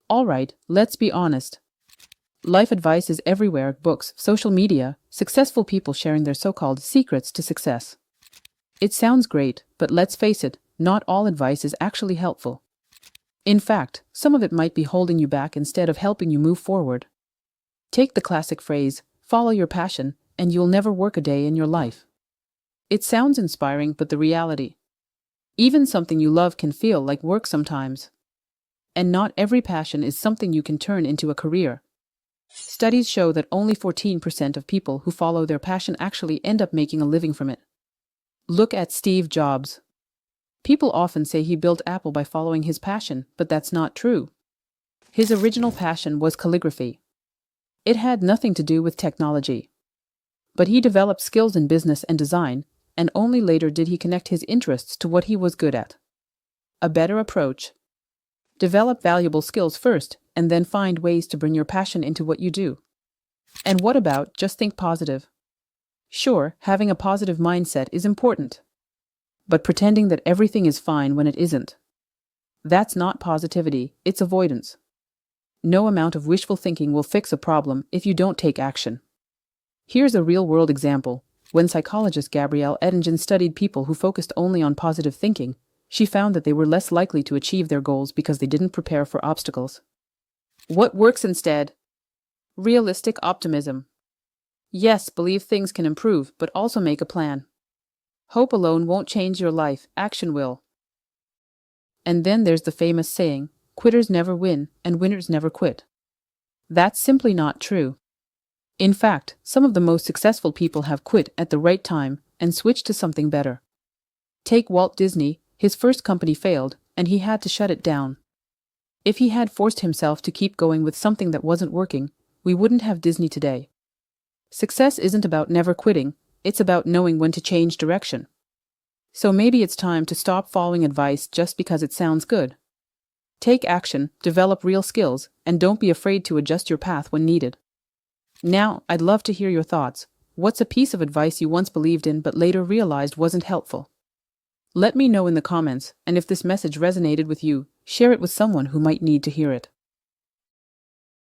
Alright, let's be honest. Life advice is everywhere: books, social media, successful people sharing their so-called secrets to success. It sounds great, but let's face it, not all advice is actually helpful. In fact, some of it might be holding you back instead of helping you move forward. Take the classic phrase, follow your passion, and you'll never work a day in your life. It sounds inspiring, but the reality, even something you love can feel like work sometimes. And not every passion is something you can turn into a career. Studies show that only 14% of people who follow their passion actually end up making a living from it. Look at Steve Jobs. People often say he built Apple by following his passion, but that's not true. His original passion was calligraphy. It had nothing to do with technology. But he developed skills in business and design, and only later did he connect his interests to what he was good at. A better approach. Develop valuable skills first, and then find ways to bring your passion into what you do. And what about just think positive? Sure, having a positive mindset is important. But pretending that everything is fine when it isn't. That's not positivity, it's avoidance. No amount of wishful thinking will fix a problem if you don't take action. Here's a real-world example. When psychologist Gabrielle Eddingen studied people who focused only on positive thinking, she found that they were less likely to achieve their goals because they didn't prepare for obstacles. What works instead? Realistic optimism. Yes, believe things can improve, but also make a plan. Hope alone won't change your life, action will. And then there's the famous saying, quitters never win, and winners never quit. That's simply not true. In fact, some of the most successful people have quit at the right time and switched to something better. Take Walt Disney. His first company failed, and he had to shut it down. If he had forced himself to keep going with something that wasn't working, we wouldn't have Disney today. Success isn't about never quitting, it's about knowing when to change direction. So maybe it's time to stop following advice just because it sounds good. Take action, develop real skills, and don't be afraid to adjust your path when needed. Now, I'd love to hear your thoughts. What's a piece of advice you once believed in but later realized wasn't helpful? Let me know in the comments, and if this message resonated with you, share it with someone who might need to hear it.